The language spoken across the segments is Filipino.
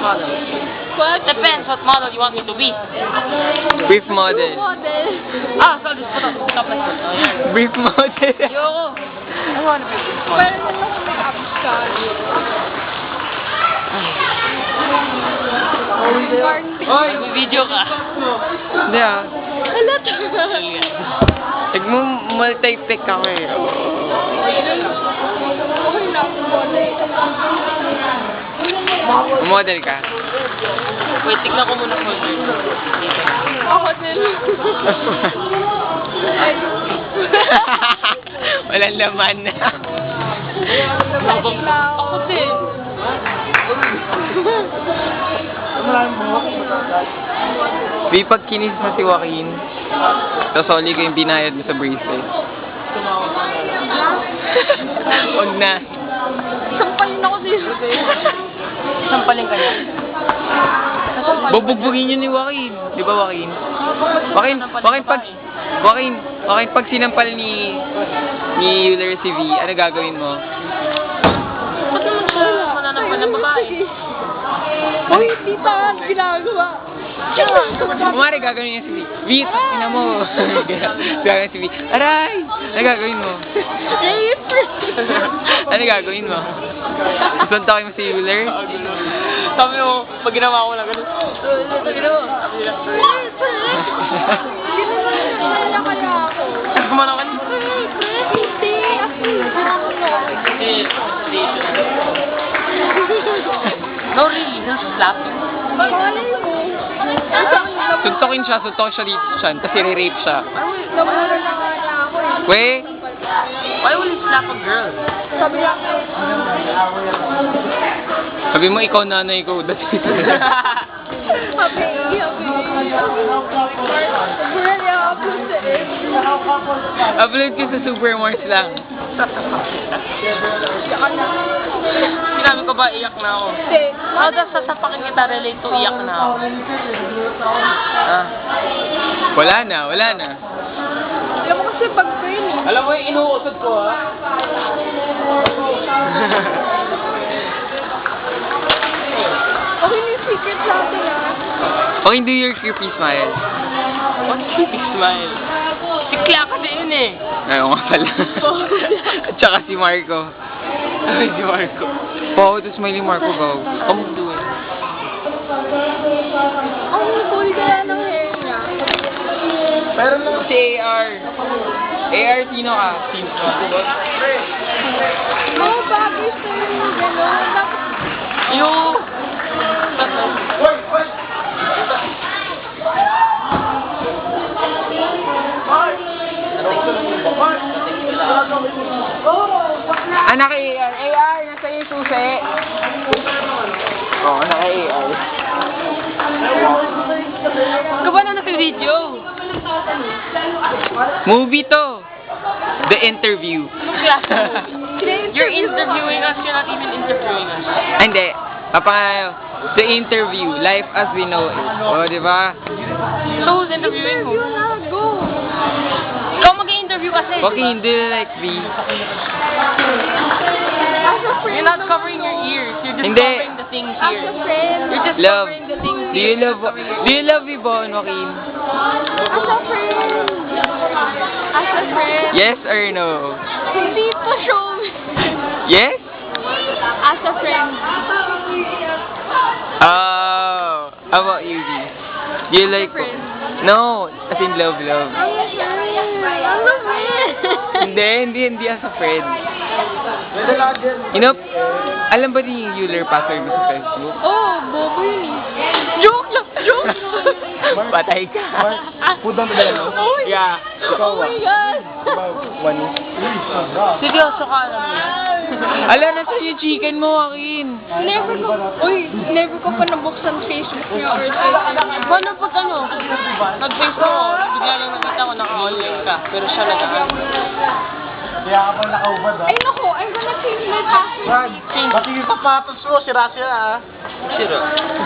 model? What? Depends what model you want me to be. Brief model. Model. Ah, so just put up like this. Oh, yeah. Brief model. Yo, I want to be a brief model. Pero naman kung may abs ka. Oy, video ka. Hindi ah. Ano to? Nag-multi-pick ako eh. Okay lang, model. Model ka. Wait, tignan ko muna folder. Ako din. Walang laman. Ako din. May pagkinis na si Joaquin. Sasoli ko yung binayad mo sa bracelet. Huwag na. Sampalin ako dito. Sampalin ka niya. Bubugbugin yun ni Joaquin. Di ba Joaquin? Joaquin, pag sinampal ni Euler si V, ano gagawin mo? Ba't naman siya mananampal ng babae? Uy, tita, ginagawa. Kumari gagawin niya si V. V, ina mo. Gagawin si V. Aray! Ano gagawin mo? Ano gagawin mo? Suntokin mo si Euler? Sabi mo, pag ginawa ko lang ganun. Sabi mo. Kumanakan. No, really, no slap. Suntokin siya dito siya. Tapos i-rape siya. Namura na nga niya ako eh. We? Why will you slap a girl? Sabi niya, Sabi mo, ikaw nanay ko. happy. Mura niya ako sa eh. Upload ko sa Super Mars lang. Sinabi ko ba, iyak na ako? Hindi. Tapos sasapakin kita relate to iyak na ako. Ah. Wala na. Alam mo kasi pag brain eh. Alam mo yung inuusod ko, ha? Okay, may secret natin ah. Okay, do your creepy smile. What's creepy smile? Sikla ka din eh. Ayaw nga pala. At saka si Marco. Ay, si Marco. Wow, ito smiling Marco, go. Come do it. Ang cool kaya ng hair niya. Pero naman Si AR. AR, sino ka? Sino ka? Oo, bagay sa'yo yung gano'n. Dapat Yung... Anak kay AR. AR, nasa yung susi. Oo, anak kay AR. Ka ba na naka-video? Movie to. The Interview. You're interviewing us, you're not even interviewing us. Hindi. The Interview. Life as we know it. O, di ba? So, who's interviewing mo? interview na, go. Ikaw mag-i-interview kasi. Okay, hindi like me. As a friend. You're not covering your ears. You're just Hindi. covering the things As here. a friend. You're just Love. covering the things Do here. you love Yvonne, Joaquin? As a friend. As a friend. Yes or no? Hindi pa show. Yes? As a friend. Oh. How about you, V? Do you like... No. As in love. Ano ba? Hindi as a friend. You know, alam ba ni Euler password mo sa Facebook? Oh, bobo yun eh. Joke lang! Joke! Patay ka. Put down the bell. Oh my Yeah. Oh my God! Seryoso ka alam mo. Ala, nasa yung chicken mo, Joaquin. Never ko pa nabuksan Facebook niya or Paano pag ano? Nag-Facebook ako, bigla lang nakita ko naka-online ka, pero siya nag-ano. Kaya ka pa nakaubad, ha? Ay naku, I'm gonna change my password. Pati yung sapatos mo, sira-sira, ha? Sira.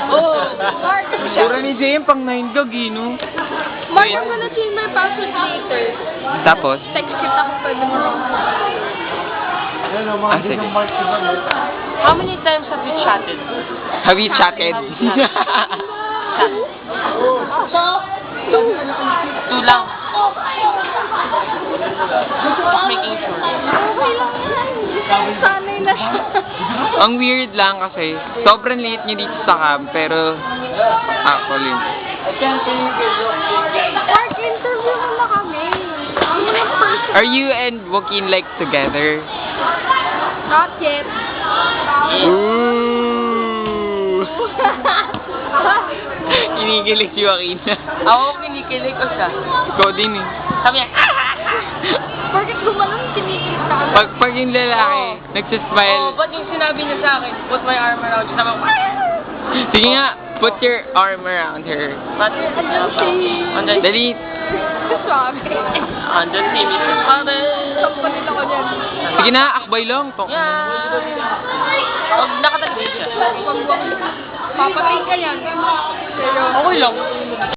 Oh, Mark. Pura ni JM pang 9 ka, Gino. Mark, I'm gonna change my password later. Tapos? Text kita kung pwede mo. Yan, mga sige. ginong mark, diba? How many times have you chatted? Have you chatted? Two lang. Just making sure. Okay lang yan. Sanay na siya. Ang weird lang kasi, sobrang late niya dito sa camp, pero actually. Work interview na kami. Ano na person? Are you and Joaquin like together? Not yet. Ooh! Kinikilig si Joaquin. Ako kinikilig ko siya. Ikaw din eh. Sabi niya, Bakit gumanon kinikilig ka? Pag yung lalaki, nagsismile. oh, ba't yung sinabi niya sa akin, put my arm around you, sabi ko, Sige nga, put your arm around her. Ba't? Andyan si... Andyan, Dali. Sabi. andyan si Mr. Pare. Sampalit ako dyan. Sige na, akbay lang. Yeah. Pag nakatalikid siya. Papatay ka yan.